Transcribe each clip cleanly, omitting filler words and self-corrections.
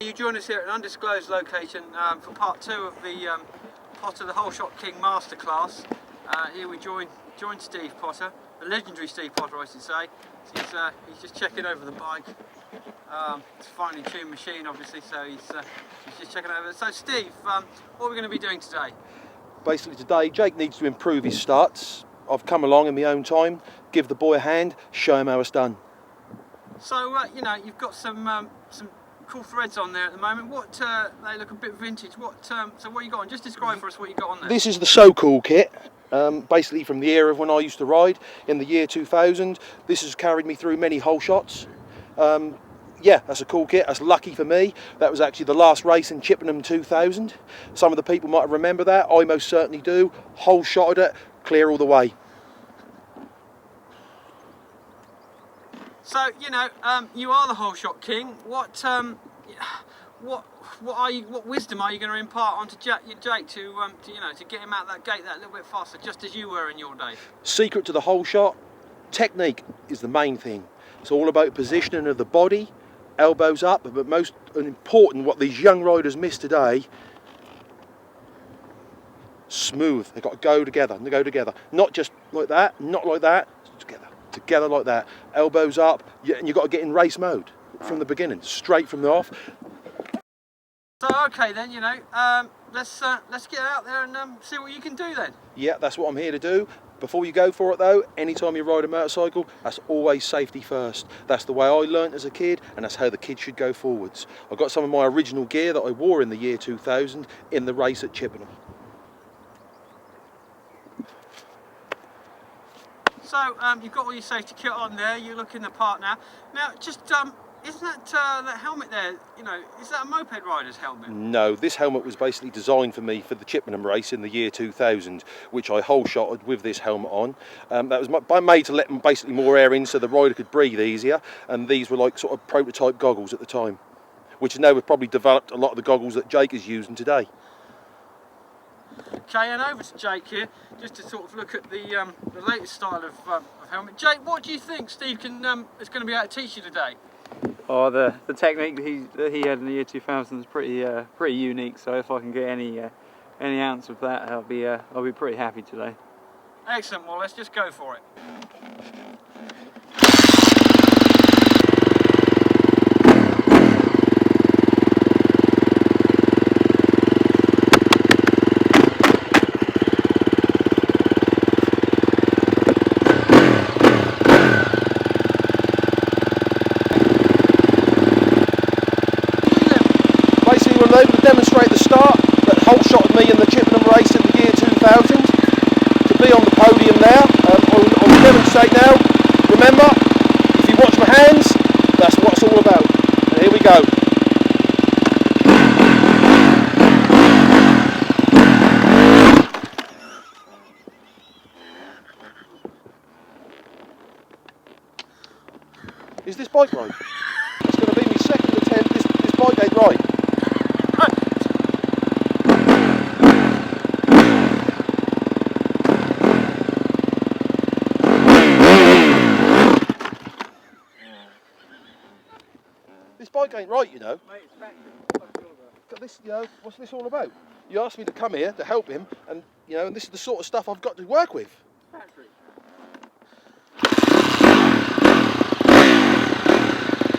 You join us here at an undisclosed location for part 2 of the Potter the Whole Shot King masterclass. Here we join Steve Potter, the legendary Steve Potter I should say. He's just checking over the bike. It's a finely tuned machine obviously, so he's just checking over. So Steve, what are we going to be doing today? Basically today Jake needs to improve his starts. I've come along in my own time, give the boy a hand, show him how it's done. So you know, you've got some cool threads on there at the moment. What they look a bit vintage. So what you got on? Just describe for us what you got on there. This is the So Cool kit, basically from the era of when I used to ride in the year 2000. This has carried me through many whole shots. Yeah, that's a cool kit. That's lucky for me. That was actually the last race in Chippenham 2000. Some of the people might remember that. I most certainly do. Whole shotted it, clear all the way. So you know, you are the whole shot king. What wisdom are you going to impart onto Jake to get him out that gate that little bit faster, just as you were in your day? Secret to the whole shot: technique is the main thing. It's all about positioning of the body, elbows up, but most important, what these young riders miss today: smooth. They've got to go together, and they go together. Not just like that, not like that. Together like that, elbows up, and you've got to get in race mode from the beginning, straight from the off. So okay then, you know, let's get out there and see what you can do then. Yeah, that's what I'm here to do. Before you go for it though, anytime you ride a motorcycle, that's always safety first. That's the way I learnt as a kid, and that's how the kids should go forwards. I've got some of my original gear that I wore in the year 2000 in the race at Chippenham. So you've got all your safety kit on there. You look in the part now. Now, just isn't that helmet there? You know, is that a moped rider's helmet? No, this helmet was basically designed for me for the Chippenham race in the year 2000, which I whole shotted with this helmet on. That was made to let basically more air in, so the rider could breathe easier. And these were like sort of prototype goggles at the time, which now have probably developed a lot of the goggles that Jake is using today. Okay, and over to Jake here, just to sort of look at the latest style of helmet. Jake, what do you think Steve is going to be able to teach you today? Oh, the technique that he had in the year 2000 is pretty unique. So if I can get any ounce of that, I'll be pretty happy today. Excellent. Well, let's just go for it. Basically, we're able to demonstrate the start that whole shotted me in the Chippenham race in the year 2000. To be on the podium there, I'll demonstrate now. Remember, if you watch my hands, that's what it's all about. And here we go. Is this bike right? It's going to be my second attempt. This bike ain't right. This bike ain't right, you know. Mate, it's Got this, you know, what's this all about? You asked me to come here to help him, and you know, and this is the sort of stuff I've got to work with. factory.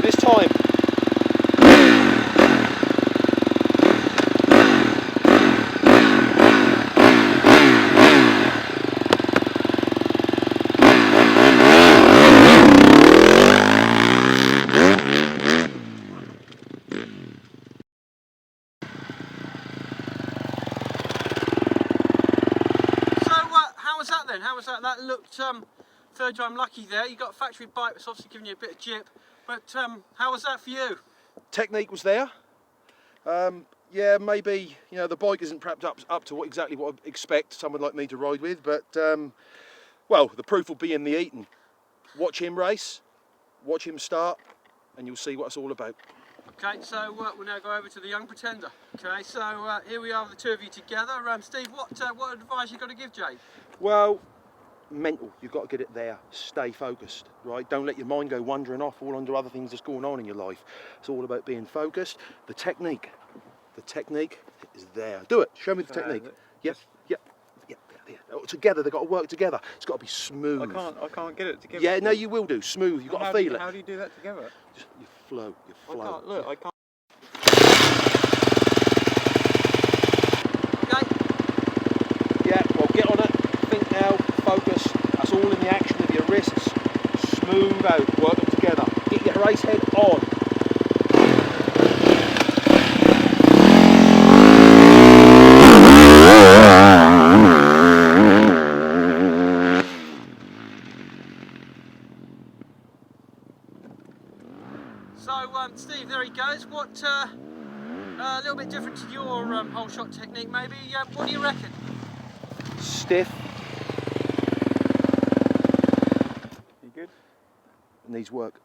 This time. How was that? That looked third time lucky there. You got a factory bike that's obviously giving you a bit of jip, but how was that for you? Technique was there. Yeah, maybe, you know, the bike isn't perhaps up to exactly what I'd expect someone like me to ride with, but well, the proof will be in the eating. Watch him race, watch him start, and you'll see what it's all about. Okay, so we'll now go over to the young pretender. Okay, so here we are, the two of you together. Steve, what advice you got to give Jake? Well, mental. You've got to get it there. Stay focused, right? Don't let your mind go wandering off all onto other things that's going on in your life. It's all about being focused. The technique is there. Do it. Show me the technique. Yep, yep, yep. Together, they've got to work together. It's got to be smooth. I can't get it together. Yeah, no, you will do. Smooth. You've got to feel it. How do you do that together? Just you flow. I can't. Yeah, well, get on it, think now, focus. That's all in the action of your wrists. Smooth out, work them together. Get your race head on. So, Steve, there he goes. What, a little bit different to your whole shot technique, maybe. What do you reckon? Stiff. You good? Needs work.